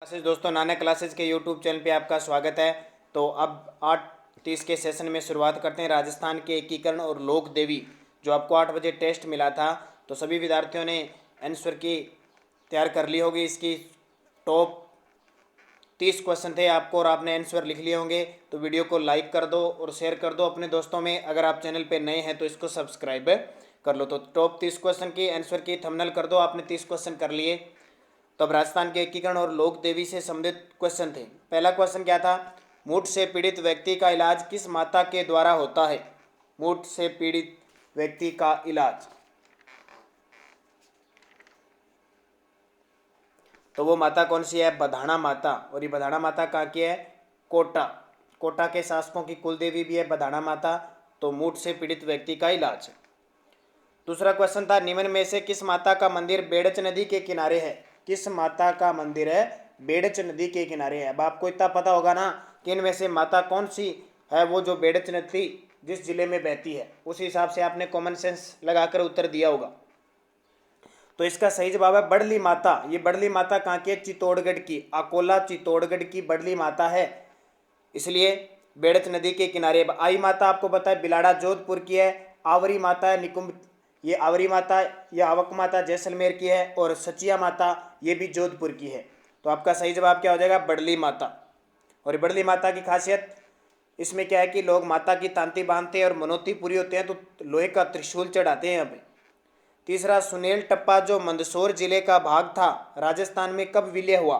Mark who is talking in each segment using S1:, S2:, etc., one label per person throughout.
S1: Classes दोस्तों, नाना classes के YouTube channel पे आपका स्वागत है। तो अब 8:30 के सेशन में शुरुआत करते हैं। राजस्थान के एकीकरण और लोक देवी, जो आपको 8 बजे टेस्ट मिला था, तो सभी विद्यार्थियों ने आंसर की तैयार कर ली होगी। इसकी टॉप 30 क्वेश्चन थे आपको और आपने आंसर लिख लिए होंगे। तो वीडियो को लाइक कर दो और शेयर कर दो अपने दोस्तों में। अगर आप चैनल पे नए हैं तो इसको सब्सक्राइब कर लो। तो टॉप 30 क्वेश्चन की आंसर की थंबनेल कर दो। आपने 30 क्वेश्चन कर लिए। तो अब राजस्थान के एकीकरण और लोक देवी से संबंधित क्वेश्चन थे। पहला क्वेश्चन क्या था? मूठ से पीड़ित व्यक्ति का इलाज किस माता के द्वारा होता है? मूठ से पीड़ित व्यक्ति का इलाज, तो वो माता कौन सी है? बधाना माता। और ये बधाना माता कहाँ की है? कोटा। कोटा के शासकों की कुल देवी भी है बधाना माता। तो मूठ से पीड़ित व्यक्ति का इलाज। दूसरा क्वेश्चन था, निम्न में से किस माता का मंदिर बेड़च नदी के किनारे है? किस माता का मंदिर है बेड़च नदी के किनारे है? अब आपको इतना पता होगा ना कि इनमें से माता कौन सी है वो जो बेड़च नदी जिस जिले में बहती है, उस हिसाब से आपने कॉमन सेंस लगाकर उत्तर दिया होगा। तो इसका सही जवाब है बड़ली माता। ये बड़ली माता कहाँ की है? चित्तौड़गढ़ की, अकोला चित्तौड़गढ़ की बड़ली माता है, इसलिए बेड़च नदी के किनारे। आई माता आपको पता है बिलाड़ा जोधपुर की है। आवरी माता है निकुंभ, ये आवरी माता या आवक माता जैसलमेर की है। और सचिया माता ये भी जोधपुर की है। तो आपका सही जवाब क्या हो जाएगा? बड़ली माता। और बड़ली माता की खासियत इसमें क्या है कि लोग माता की तांती बांधते हैं और मनोती पूरी होते हैं तो लोहे का त्रिशूल चढ़ाते हैं यहाँ पे। तीसरा, सुनेल टप्पा जो मंदसौर जिले का भाग था, राजस्थान में कब विलय हुआ?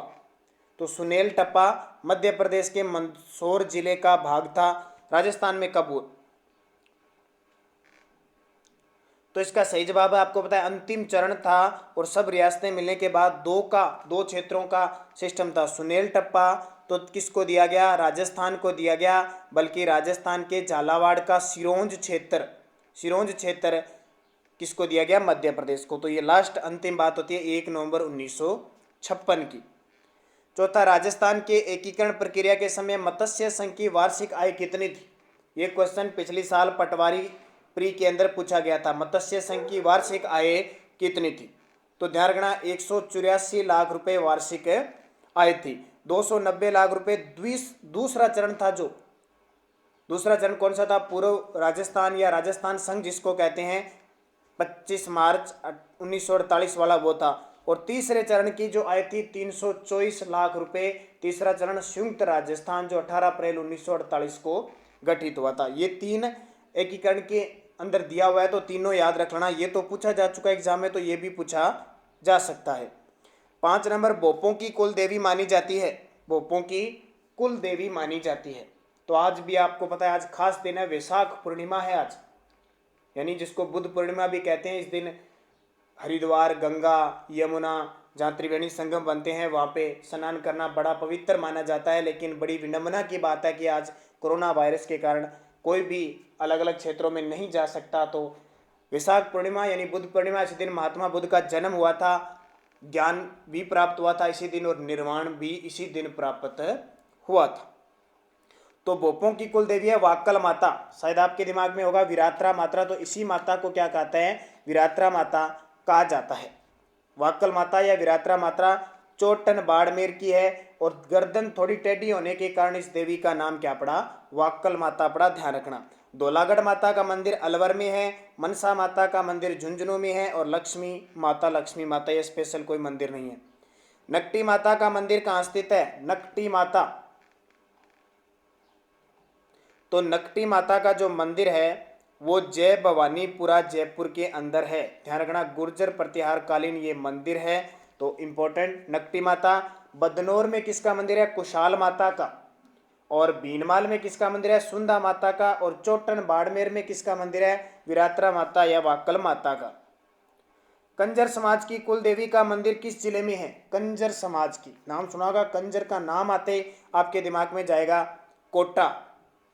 S1: तो सुनेल टप्पा मध्य प्रदेश के मंदसौर जिले का भाग था, राजस्थान में कब हुआ? तो इसका सही जवाब है आपको पता है अंतिम चरण था और सब रियासतें मिलने के बाद दो क्षेत्रों का सिस्टम था। सुनेल टप्पा तो किसको दिया गया? राजस्थान को दिया गया, बल्कि राजस्थान के झालावाड़ का सिरोंज क्षेत्र किसको दिया गया? मध्य प्रदेश को। तो ये लास्ट अंतिम बात होती है 1 नवंबर 1956 की। चौथा, राजस्थान के एकीकरण प्रक्रिया के समय मत्स्य संघ की वार्षिक आय कितनी थी? ये क्वेश्चन पिछले साल पटवारी प्री के अंदर पूछा गया था। मत्स्य संघ की वार्षिक आय कितनी थी? तो ध्यान रखना 184 लाख रुपए वार्षिक आय थी। 290 लाख रुपए दूसरा चरण था। जो दूसरा चरण कौन सा था? पूर्व राजस्थान या राजस्थान संघ जिसको कहते हैं, 25 मार्च 1948 वाला वो था। और तीसरे चरण की जो आय थी 324 लाख रुपए। तीसरा चरण संयुक्त राजस्थान जो 18 अप्रैल 1948 को गठित हुआ था। ये 3 एकीकरण के अंदर दिया हुआ है, तो तीनों याद रख लेना। ये तो पूछा जा चुका एग्जाम में, तो ये भी पूछा जा सकता है। 5 नंबर, भोपों की कुल देवी मानी जाती है। भोपों की कुल देवी मानी जाती है। तो आज भी आपको पता है आज खास दिन है, वैशाख पूर्णिमा है आज, यानी जिसको बुद्ध पूर्णिमा भी कहते हैं। इस दिन हरिद्वार, गंगा, यमुना जहाँ त्रिवेणी संगम बनते हैं वहाँ पे स्नान करना बड़ा पवित्र माना जाता है। लेकिन बड़ी विडंबना की बात है कि आज कोरोना वायरस के कारण कोई भी अलग अलग क्षेत्रों में नहीं जा सकता। तो वैशाख पूर्णिमा यानी बुद्ध पूर्णिमा, इसी दिन महात्मा बुद्ध का जन्म हुआ था, ज्ञान भी प्राप्त हुआ था इसी दिन और निर्वाण भी इसी दिन प्राप्त हुआ था। तो भोपों की कुल देवी है वाक्कल माता। शायद आपके दिमाग में होगा विरात्रा माता, तो इसी माता को क्या कहते हैं? विरात्रा माता कहा जाता है। वाक्कल माता या विरात्रा माता चोटन बाड़मेर की है और गर्दन थोड़ी टेढ़ी होने के कारण इस देवी का नाम क्या पड़ा? वाक्कल माता पड़ा, ध्यान रखना। धौलागढ़ माता का मंदिर अलवर में है, मनसा माता का मंदिर झुंझुनू में है और लक्ष्मी माता ये स्पेशल कोई मंदिर नहीं है। नकटी माता का मंदिर कहाँ स्थित है? नकटी माता, तो नकटी माता का जो मंदिर है वो जय भवानीपुरा जयपुर के अंदर है। ध्यान रखना गुर्जर प्रतिहार कालीन ये मंदिर है, तो इंपॉर्टेंट नकटी माता। बदनौर में किसका मंदिर है? कुशाल माता का। और भीनमाल में किसका मंदिर है? सुंदा माता का। और चोटन बाड़मेर में किसका मंदिर है? विरात्रा माता या वाक्कल माता का। कंजर समाज की कुल देवी का मंदिर किस जिले में है? कंजर समाज की, नाम सुना होगा, कंजर का नाम आते ही आपके दिमाग में जाएगा कोटा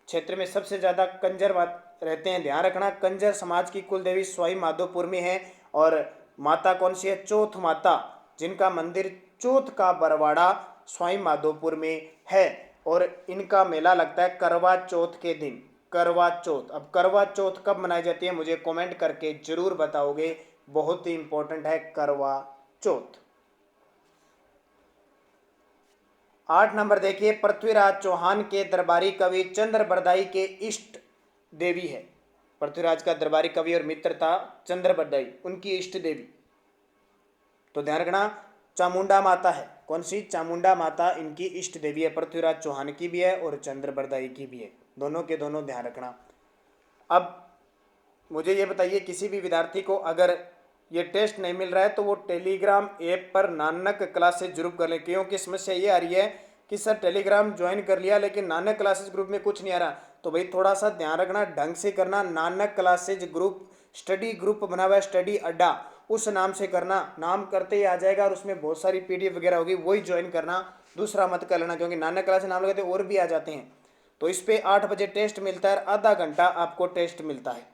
S1: क्षेत्र में सबसे ज्यादा कंजर रहते हैं। ध्यान रखना कंजर समाज की कुल देवी सवाई माधोपुर में है। और माता कौन सी है? चौथ माता, जिनका मंदिर चौथ का बरवाड़ा सवाई माधोपुर में है। और इनका मेला लगता है करवा चौथ के दिन। करवा चौथ, अब करवा चौथ कब मनाई जाती है मुझे कमेंट करके जरूर बताओगे, बहुत ही इंपॉर्टेंट है करवा चौथ। 8 नंबर देखिए, पृथ्वीराज चौहान के दरबारी कवि चंद्रबरदाई के इष्ट देवी है। पृथ्वीराज का दरबारी कवि और मित्र था चंद्रबरदाई, उनकी इष्ट देवी। तो ध्यान रखना, चामुंडा माता है। कौन सी? चामुंडा माता इनकी इष्ट देवी है। पृथ्वीराज चौहान की भी है और चंद्रबरदाई की भी है, दोनों के दोनों ध्यान रखना। अब मुझे ये बताइए, किसी भी विद्यार्थी को अगर ये टेस्ट नहीं मिल रहा है तो वो टेलीग्राम ऐप पर नानक क्लासेज जरूर कर लें, क्योंकि समस्या ये आ रही है कि सर टेलीग्राम ज्वाइन कर लिया लेकिन नानक क्लासेज ग्रुप में कुछ नहीं आ रहा। तो भाई थोड़ा सा ध्यान रखना, ढंग से करना। Nanak classes group study group बना हुआ है, स्टडी अड्डा, उस नाम से करना। नाम करते ही आ जाएगा और उसमें बहुत सारी पीडीएफ वगैरह होगी, वही ज्वाइन करना, दूसरा मत कर लेना, क्योंकि नानक क्लास नाम लगाते और भी आ जाते हैं। तो इस पर 8 बजे टेस्ट मिलता है, आधा घंटा आपको टेस्ट मिलता है।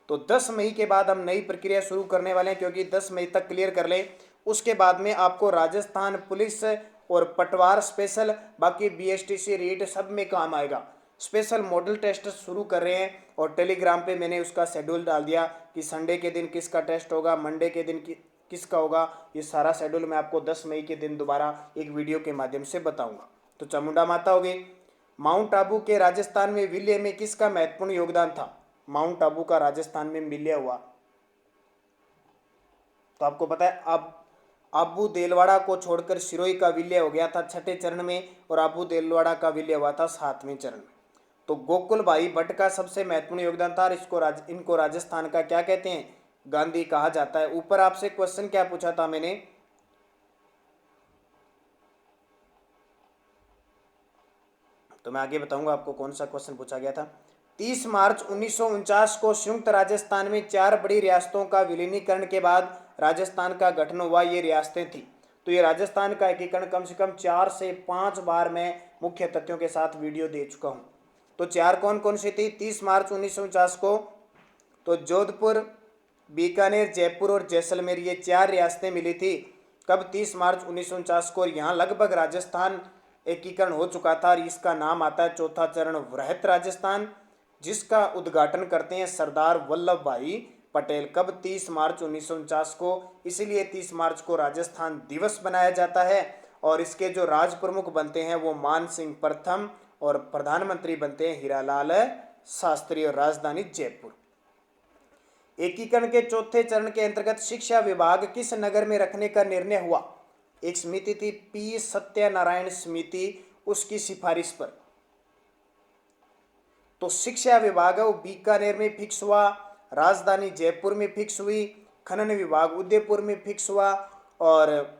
S1: तो 10 मई के बाद हम नई प्रक्रिया शुरू करने वाले हैं, क्योंकि 10 मई तक क्लियर कर लें, उसके बाद में आपको राजस्थान पुलिस और पटवार स्पेशल, बाकी बीएसटीसी रीट सब में काम आएगा। स्पेशल मॉडल टेस्ट शुरू कर रहे हैं और टेलीग्राम पे मैंने उसका शेड्यूल डाल दिया कि संडे के दिन किसका टेस्ट होगा, मंडे के दिन किसका होगा। ये सारा शेड्यूल मैं आपको 10 मई के दिन दोबारा एक वीडियो के माध्यम से बताऊंगा। तो चामुंडा माता हो गई। माउंट आबू के राजस्थान में विलय में किसका महत्वपूर्ण योगदान था? माउंट आबू का राजस्थान में विलय हुआ तो आपको पता है, अब आबू देलवाड़ा को छोड़कर सिरोही का विलय हो गया था 6ठे चरण में, और आबू देलवाड़ा का विलय हुआ था 7वें चरण में। तो गोकुल भाई भट्ट का सबसे महत्वपूर्ण योगदान था। इनको राजस्थान का क्या कहते हैं? गांधी कहा जाता है। ऊपर आपसे क्वेश्चन क्या पूछा था मैंने? तो मैं आगे बताऊंगा आपको कौन सा क्वेश्चन पूछा गया था। 30 मार्च 1949 को संयुक्त राजस्थान में 4 बड़ी रियासतों का विलीनीकरण के बाद राजस्थान का गठन हुआ। ये रियासतें थी। तो ये राजस्थान का एकीकरण कम से कम 4 से 5 बार मैं मुख्य तथ्यों के साथ वीडियो दे चुका हूँ। तो 4 कौन कौन सी थी 30 मार्च 1949 को? तो जोधपुर, बीकानेर, जयपुर और जैसलमेर, ये 4 रियासतें मिली थी। कब? 30 मार्च 1949 को। यहाँ लगभग राजस्थान एकीकरण हो चुका था और इसका नाम आता है चौथा चरण वृहत राजस्थान, जिसका उद्घाटन करते हैं सरदार वल्लभ भाई पटेल। कब? 30 मार्च 1949 को। इसलिए 30 मार्च को राजस्थान दिवस बनाया जाता है। और इसके जो राज प्रमुख बनते हैं वो मान सिंह प्रथम, और प्रधानमंत्री बनते हैं हीरालाल शास्त्री, और राजधानी जयपुर। एकीकरण के चौथे चरण के अंतर्गत शिक्षा विभाग किस नगर में रखने का निर्णय हुआ? एक समिति थी पी सत्यनारायण समिति, उसकी सिफारिश पर। तो शिक्षा विभाग है वो बीकानेर में फिक्स हुआ, राजधानी जयपुर में फिक्स हुई, खनन विभाग उदयपुर में फिक्स हुआ, और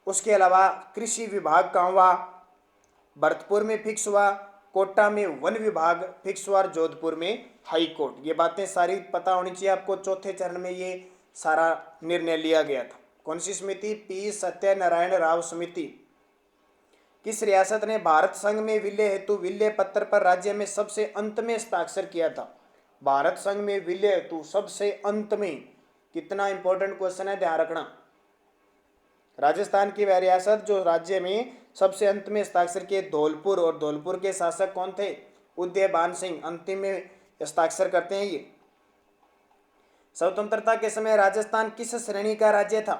S1: उसके अलावा कृषि विभाग कहाँ हुआ? भरतपुर में फिक्स हुआ, कोटा में वन विभाग फिक्स हुआ, और जोधपुर में हाई कोर्ट। ये बातें सारी पता होनी चाहिए आपको। चौथे चरण में ये सारा निर्णय लिया गया था। कौन सी समिति? पी सत्यनारायण राव समिति। किस रियासत ने भारत संघ में विलय हेतु विलय पत्र पर राज्य में सबसे अंत में हस्ताक्षर किया था? भारत संघ में विलय हेतु सबसे अंत में। कितना इंपॉर्टेंट क्वेश्चन है, ध्यान रखना। राजस्थान की वह रियासत जो राज्य में सबसे अंत में हस्ताक्षर किए, धौलपुर, और धौलपुर के शासक कौन थे? उदयभान सिंह। अंतिम में हस्ताक्षर करते हैं ये। स्वतंत्रता के समय राजस्थान किस श्रेणी का राज्य था?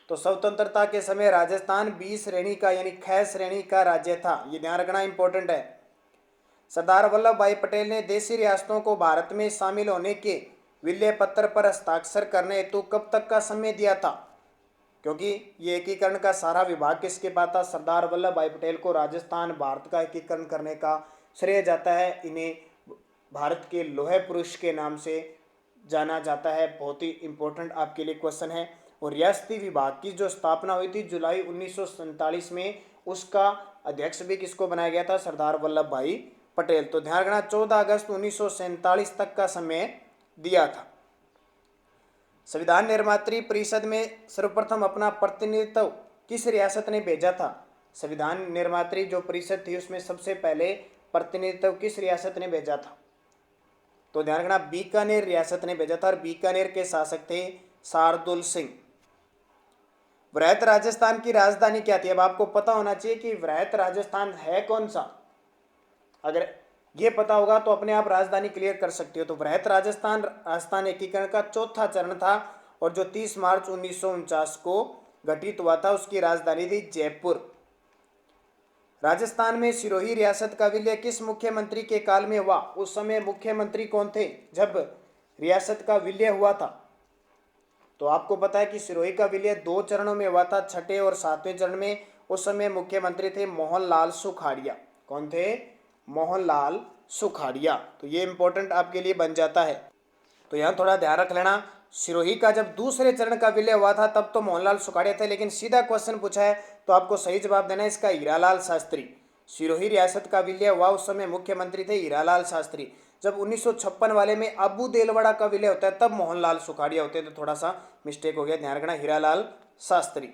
S1: तो स्वतंत्रता के समय राजस्थान बी श्रेणी का यानी ख श्रेणी का राज्य था। ये ध्यान रखना इंपॉर्टेंट है। सरदार वल्लभ भाई पटेल ने देशी रियासतों को भारत में शामिल होने के विलय पत्र पर हस्ताक्षर करने हेतु कब तक का समय दिया था? क्योंकि ये एकीकरण का सारा विभाग किसके पास था? सरदार वल्लभ भाई पटेल को राजस्थान भारत का एकीकरण करने का श्रेय जाता है। इन्हें भारत के लोहे पुरुष के नाम से जाना जाता है। बहुत ही इंपॉर्टेंट आपके लिए क्वेश्चन है। और रियासती विभाग की जो स्थापना हुई थी जुलाई 1947 में, उसका अध्यक्ष भी किसको बनाया गया था? सरदार वल्लभ भाई पटेल। तो ध्यान रखना 14 अगस्त 1947 तक का समय दिया था। संविधान निर्मात्री परिषद में सर्वप्रथम अपना प्रतिनिधित्व किस रियासत ने भेजा था? संविधान निर्मात्री जो परिषद थी उसमें सबसे पहले प्रतिनिधित्व किस रियासत ने भेजा था? तो ध्यान रखना बीकानेर रियासत ने भेजा था, और बीकानेर के शासक थे शार्दुल सिंह। वृहत राजस्थान की राजधानी क्या थी? अब आपको पता होना चाहिए कि वृहत राजस्थान है कौन सा। अगर ये पता होगा तो अपने आप राजधानी क्लियर कर सकते हो। तो वृहत राजस्थान एकीकरण का चौथा चरण था, और जो 30 मार्च 1949 को घटित हुआ था, उसकी राजधानी थी जयपुर। राजस्थान में सिरोही रियासत का विलय किस मुख्यमंत्री के काल में हुआ? उस समय मुख्यमंत्री कौन थे जब रियासत का विलय हुआ था? तो आपको पता है कि सिरोही का विलय 2 चरणों में हुआ था, छठे और 7वें चरण में। उस समय मुख्यमंत्री थे मोहनलाल सुखाड़िया। कौन थे? मोहनलाल सुखाड़िया। तो ये इंपॉर्टेंट आपके लिए बन जाता है। तो यहाँ थोड़ा ध्यान रख लेना, सिरोही का जब दूसरे चरण का विलय हुआ था तब तो मोहनलाल सुखाड़िया थे, लेकिन सीधा क्वेश्चन पूछा है तो आपको सही जवाब देना है इसका हीरालाल शास्त्री। सिरोही रियासत का विलय हुआ उस समय मुख्यमंत्री थे हीरालाल शास्त्री। जब 1956 वाले में अबू देलवाड़ा का विलय होता है तब मोहनलाल सुखाड़िया होते हैं, तो थोड़ा सा मिस्टेक हो गया, ध्यान रखना, हीरालाल शास्त्री।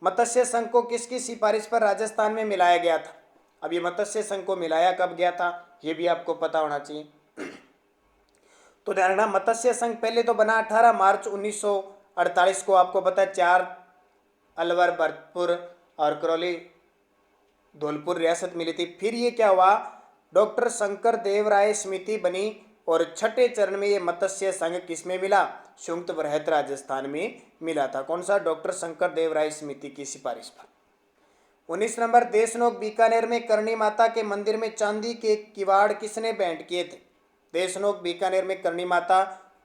S1: मत्स्य संघ को किसकी सिफारिश पर राजस्थान में मिलाया गया था? अब ये मत्स्य संघ को मिलाया कब गया था ये भी आपको पता होना चाहिए। तो ध्यान रखना, मत्स्य संघ पहले तो बना 18 मार्च 1948 को, आपको पता है 4 अलवर, भरतपुर और करौली धौलपुर रियासत मिली थी। फिर ये क्या हुआ, डॉक्टर शंकर देव राय समिति बनी और छठे चरण में ये मत्स्य संघ किस में मिला? संयुक्त बृहत राजस्थान में मिला था। कौन सा? डॉक्टर शंकर देव राय समिति की सिफारिश पर। 19 नंबर, देशनोक बीकानेर में करणी माता के मंदिर में चांदी के किवाड़ किसने भेंट किए थे? देशनोक बीकानेर में करणी माता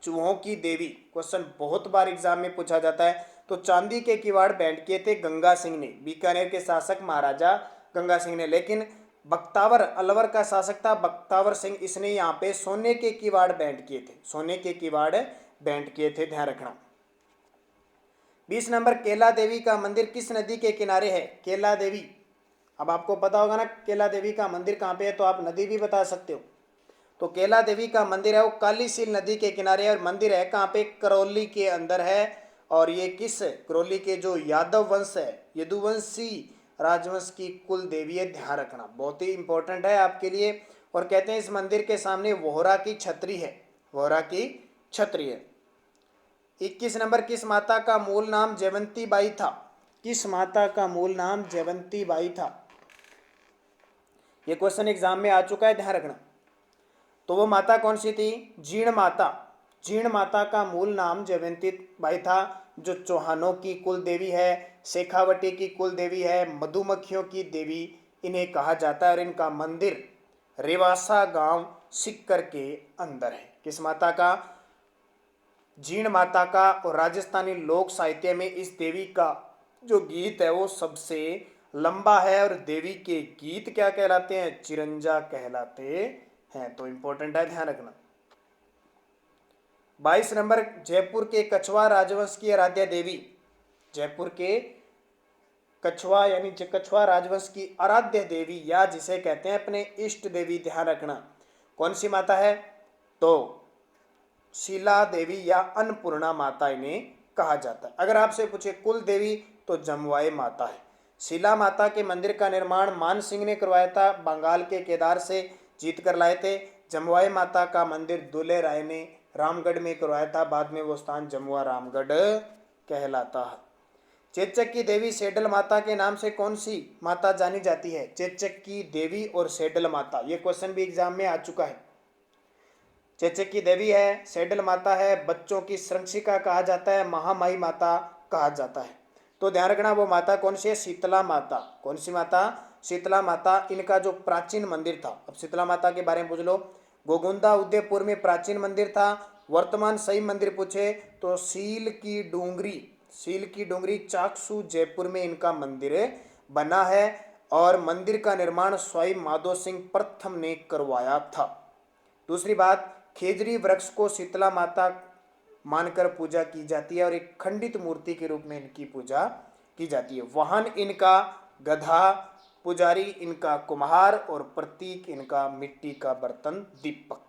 S1: चूहों की देवी, क्वेश्चन बहुत बार एग्जाम में पूछा जाता है। तो चांदी के किवाड़ भेंट किए थे गंगा सिंह ने, बीकानेर के शासक महाराजा गंगा सिंह ने। लेकिन बख्तावर, अलवर का शासक था बख्तावर सिंह, इसने यहाँ पे सोने के किवाड़ भेंट किए थे, सोने के किवाड़ भेंट किए थे, ध्यान रखना। 20 नंबर, केला देवी का मंदिर किस नदी के किनारे है? केला देवी, अब आपको पता होगा ना केला देवी का मंदिर कहाँ पे है, तो आप नदी भी बता सकते हो। तो केला देवी का मंदिर है वो कालीसील नदी के किनारे है, और मंदिर है कहाँ पे? करौली के अंदर है। और ये किस करौली के जो यादव वंश है, यदुवंशी राजवंश की कुल देवी है, ध्यान रखना, बहुत ही इंपॉर्टेंट है आपके लिए। और कहते हैं इस मंदिर के सामने वोहरा की छतरी है, वोहरा की छतरी है। 21 नंबर, किस माता का मूल नाम जयवंती बाई था? किस माता का मूल नाम जयवंती बाई था? ये क्वेश्चन एग्जाम में आ चुका है, ध्यान रखना। तो वो माता कौन सी थी? जीर्ण माता। जीर्ण माता का मूल नाम जयवंती बाई था, जो चौहानों की कुल देवी है, शेखावटी की कुल देवी है, मधुमक्खियों की देवी इन्हें कहा जाता है। और इनका मंदिर रेवासा गांव सिक्कर के अंदर है। किस माता का? जीर्ण माता का। और राजस्थानी लोक साहित्य में इस देवी का जो गीत है वो सबसे लंबा है, और देवी के गीत क्या कहलाते हैं? चिरंजा कहलाते हैं। तो इंपॉर्टेंट है, ध्यान रखना। 22 नंबर, जयपुर के कछवा राजवंश की आराध्या देवी, जयपुर के कछवा यानी कछवा राजवंश की आराध्य देवी, या जिसे कहते हैं अपने इष्ट देवी, ध्यान रखना, कौन सी माता है? तो शीला देवी या अन्नपूर्णा माता इन्हें कहा जाता है। अगर आपसे पूछे कुल देवी तो जमुआई माता है। शीला माता के मंदिर का निर्माण मान सिंह ने करवाया था, बंगाल के केदार से जीत कर लाए थे। जमुआई माता का मंदिर दुले राय ने रामगढ़ में करवाया था, बाद में वो स्थान जमुआ रामगढ़ कहलाता है। चेचक की देवी सेडल माता के नाम से कौन सी माता जानी जाती है? चेचक की देवी और सेडल माता, ये क्वेश्चन भी एग्जाम में आ चुका है। चेचक की देवी है, सेडल माता है, बच्चों की संरक्षिका कहा जाता है, महामाई माता कहा जाता है। तो ध्यान रखना वो माता कौन सी है? शीतला माता। कौन सी माता? शीतला माता। इनका जो प्राचीन मंदिर था, अब शीतला माता के बारे में पूछ लो, गोगुंदा उदयपुर में प्राचीन मंदिर था। वर्तमान सही मंदिर पूछे तो सील की डूंगरी चाकसू जयपुर में इनका मंदिर बना है, और मंदिर का निर्माण स्वयं माधो सिंह प्रथम ने करवाया था। दूसरी बात, खेजरी वृक्ष को शीतला माता मानकर पूजा की जाती है, और एक खंडित मूर्ति के रूप में इनकी पूजा की जाती है। वाहन इनका गधा, पुजारी इनका कुम्हार, और प्रतीक इनका मिट्टी का बर्तन दीपक।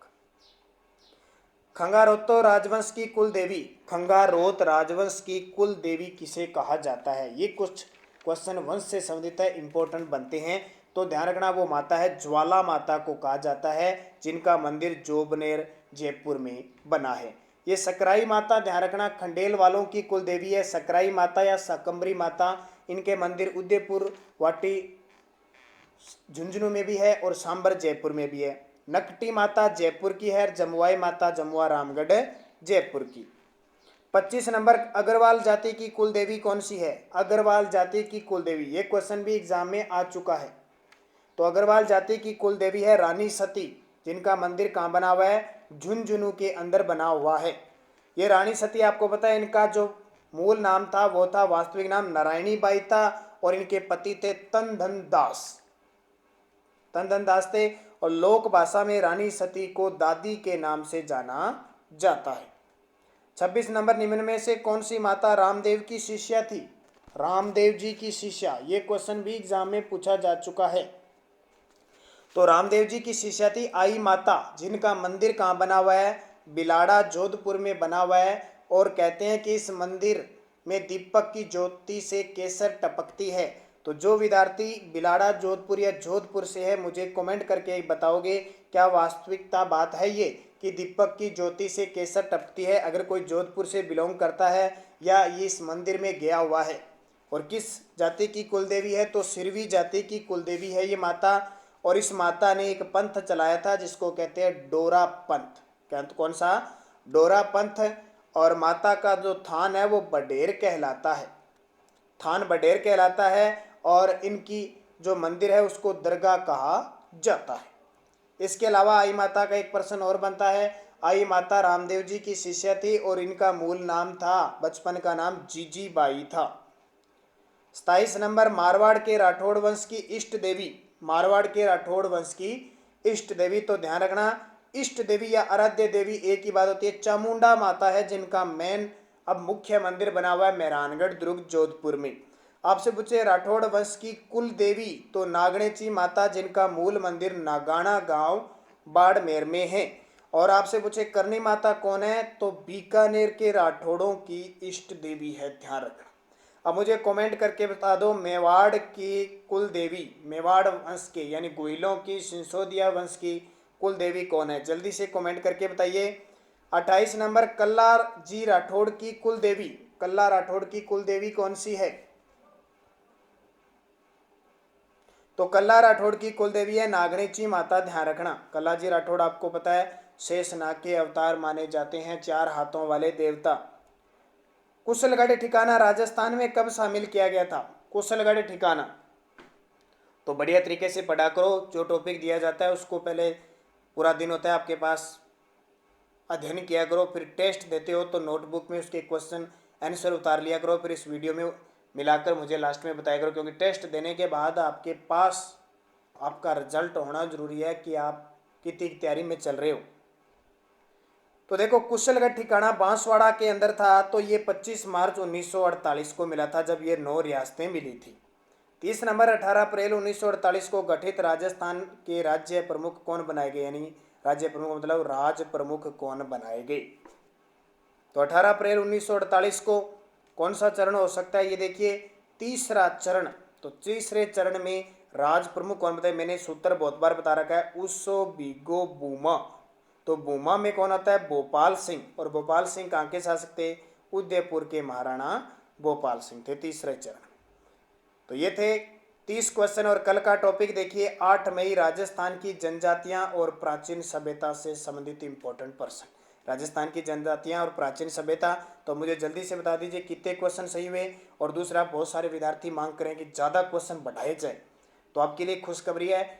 S1: खंगारोतो राजवंश की कुल देवी, खंगारोत राजवंश की कुल देवी किसे कहा जाता है? ये कुछ क्वेश्चन वंश से संबंधित है, इंपॉर्टेंट बनते हैं, तो ध्यान रखना वो माता है ज्वाला माता को कहा जाता है, जिनका मंदिर जोबनेर जयपुर में बना है। ये सकराई माता, ध्यान रखना, खंडेल वालों की कुल देवी है, सकराई माता या सकंबरी माता। इनके मंदिर उदयपुर, वाटी, झुंझुनू में भी है, और सांबर जयपुर में भी है। नकटी माता जयपुर की है, जमुआई माता जमुआ रामगढ़ जयपुर की। 25 नंबर, अग्रवाल जाति की कुल देवी कौन सी है? अग्रवाल जाति की कुल देवी, ये क्वेश्चन भी एग्जाम में आ चुका है। तो अग्रवाल जाति की कुल देवी है रानी सती, जिनका मंदिर कहाँ बना हुआ है? झुंझुनू के अंदर बना हुआ है। ये रानी सती आपको पता है इनका जो मूल नाम था वो था, वास्तविक नाम नारायणी बाई था, और इनके पति थे तनधन दास। तनधन दास थे, और लोक भाषा में रानी सती को दादी के नाम से जाना जाता है। 26 नंबर, निम्न में से कौन सी माता रामदेव की शिष्या थी? रामदेव जी की शिष्या, ये क्वेश्चन भी एग्जाम में पूछा जा चुका है। तो रामदेव जी की शिष्या थी आई माता, जिनका मंदिर कहाँ बना हुआ है? बिलाड़ा जोधपुर में बना हुआ है। और कहते हैं कि इस मंदिर में दीपक की ज्योति से केसर टपकती है। तो जो विद्यार्थी बिलाड़ा जोधपुर या जोधपुर से है, मुझे कमेंट करके बताओगे क्या वास्तविकता बात है ये कि दीपक की ज्योति से केसर टपकती है? अगर कोई जोधपुर से बिलोंग करता है या ये इस मंदिर में गया हुआ है। और किस जाति की कुलदेवी है? तो सिरवी जाति की कुलदेवी है ये माता। और इस माता ने एक पंथ चलाया था जिसको कहते हैं डोरा पंथ। क्या कौन सा? डोरा पंथ। और माता का जो थान है वो बडेर कहलाता है, थान बडेर कहलाता है। और इनकी जो मंदिर है उसको दरगाह कहा जाता है। इसके अलावा आई माता का एक प्रश्न और बनता है। आई माता रामदेव जी की शिष्या थी और इनका मूल नाम था, बचपन का नाम जीजी बाई था। 27 नंबर, मारवाड़ के राठौड़ वंश की इष्ट देवी। मारवाड़ के राठौड़ वंश की इष्ट देवी, तो ध्यान रखना इष्ट देवी या आराध्य देवी एक ही बात होती है। चामुंडा माता है, जिनका मेन अब मुख्य मंदिर बना हुआ है मेहरानगढ़ दुर्ग जोधपुर में। आपसे पूछे राठौड़ वंश की कुल देवी, तो नागणेची माता, जिनका मूल मंदिर नागाना गांव बाड़मेर में है। और आपसे पूछे करनी माता कौन है? तो बीकानेर के राठौड़ों की इष्ट देवी है, ध्यान रखना। अब मुझे कमेंट करके बता दो मेवाड़ की कुल देवी, मेवाड़ वंश के यानी गोइलों की सिंसोदिया वंश की कुल देवी कौन है? जल्दी से कमेंट करके बताइए। 28 नंबर, कल्ला जी राठौड़ की कुल देवी। कल्ला राठौड़ की कुल देवी कौन सी है? तो कल्ला राठौड़ की कुल देवी है नागणेची माता, ध्यान रखना। कल्ला जी राठौड़ आपको पता है शेषनाग के अवतार माने जाते हैं, 4 हाथों वाले देवता। कुशलगढ़ ठिकाना राजस्थान में कब शामिल किया गया था? कुशलगढ़ ठिकाना तो बढ़िया तरीके से पढ़ा करो। जो टॉपिक दिया जाता है उसको पहले पूरा दिन होता है आपके पास, अध्ययन किया करो। फिर टेस्ट देते हो तो नोटबुक में उसके क्वेश्चन आंसर उतार लिया करो, फिर इस वीडियो में मिलाकर मुझे लास्ट में बताया करो। क्योंकि टेस्ट देने के बाद आपके पास आपका रिजल्ट होना जरूरी है कि आप कितनी तैयारी में चल रहे हो। तो देखो कुशलगढ़ ठिकाना बांसवाड़ा के अंदर था। तो ये 25 मार्च 1948 को मिला था, जब ये 9 रियासतें मिली थी। 30 नंबर, 18 अप्रैल 1948 को गठित राजस्थान के राज्य प्रमुख कौन बनाए गए? यानी राज्य प्रमुख मतलब राज प्रमुख कौन बनाए गए? तो 18 अप्रैल 1948 को कौन सा चरण हो सकता है? ये देखिए तीसरा चरण। तो तीसरे चरण में राज प्रमुख कौन बताए? मैंने सूत्र बहुत बार बता रखा है, उसो बीगो बूमा। तो बूमा में कौन आता है? भोपाल सिंह। और भोपाल सिंह कहाँ के शासक थे? उदयपुर के महाराणा भोपाल सिंह थे, तीसरे चरण। तो ये थे 30 क्वेश्चन। और कल का टॉपिक देखिए 8 मई, राजस्थान की जनजातियां और प्राचीन सभ्यता से संबंधित इंपॉर्टेंट पर्सन। राजस्थान की जनजातियां और प्राचीन सभ्यता। तो मुझे जल्दी से बता दीजिए कितने क्वेश्चन सही हुए। और दूसरा, बहुत सारे विद्यार्थी मांग करें कि ज़्यादा क्वेश्चन बढ़ाए जाए, तो आपके लिए खुशखबरी है,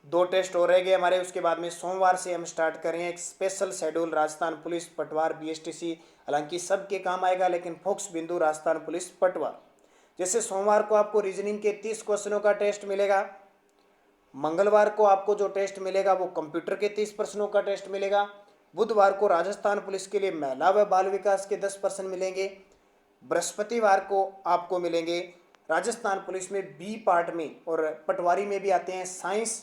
S1: 2 टेस्ट और रह गए हमारे। उसके बाद में सोमवार से हम स्टार्ट करें एक स्पेशल शेड्यूल राजस्थान पुलिस पटवार बीएसटीसी। हालांकि सबके काम आएगा, लेकिन फोकस बिंदु राजस्थान पुलिस पटवार। जैसे सोमवार को आपको रीजनिंग के 30 क्वेश्चनों का टेस्ट मिलेगा, मंगलवार को आपको जो टेस्ट मिलेगा वो कंप्यूटर के 30 प्रश्नों का टेस्ट मिलेगा, बुधवार को राजस्थान पुलिस के लिए महिला व बाल विकास के 10 प्रश्न मिलेंगे, बृहस्पतिवार को आपको मिलेंगे राजस्थान पुलिस में बी पार्ट में और पटवारी में भी आते हैं science,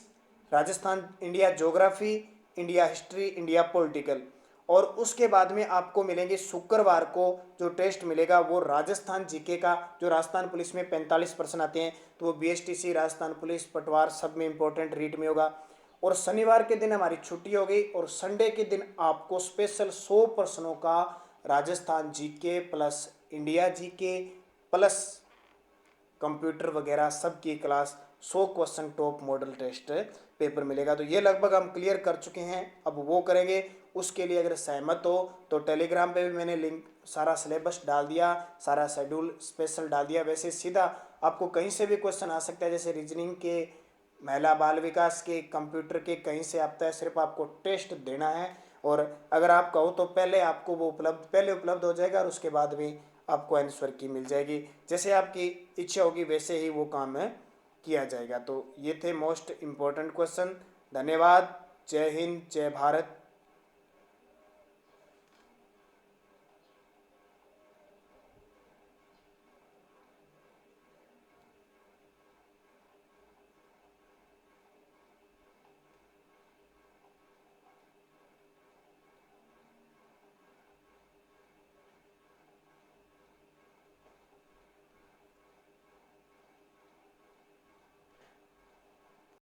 S1: Rajasthan India geography, India history, India political. और उसके बाद में आपको मिलेंगे शुक्रवार को जो टेस्ट मिलेगा वो राजस्थान जीके का, जो राजस्थान पुलिस में 45 प्रश्न आते हैं, तो वो बीएसटीसी, राजस्थान पुलिस पटवार सब में इंपॉर्टेंट रीड में होगा। और शनिवार के दिन हमारी छुट्टी हो गई और संडे के दिन आपको स्पेशल 100 प्रश्नों का Rajasthan GK plus India GK plus computer वगैरह सब की class 100 question top model test paper मिलेगा। तो ये लगभग हम क्लियर कर चुके हैं, अब वो करेंगे। उसके लिए अगर सहमत हो तो टेलीग्राम पे भी मैंने लिंक, सारा सिलेबस डाल दिया, सारा शेड्यूल स्पेशल डाल दिया। वैसे सीधा आपको कहीं से भी क्वेश्चन आ सकता है, जैसे रीजनिंग के महिला बाल विकास के कंप्यूटर के कहीं से आता है, सिर्फ आपको टेस्ट देना है। और अगर आप कहो तो पहले उपलब्ध हो जाएगा और उसके बाद भी आपको आंसर की मिल जाएगी। जैसे आपकी इच्छा होगी वैसे ही वो काम है किया जाएगा। तो ये थे मोस्ट इम्पोर्टेंट क्वेश्चन। धन्यवाद। जय हिंद, जय भारत।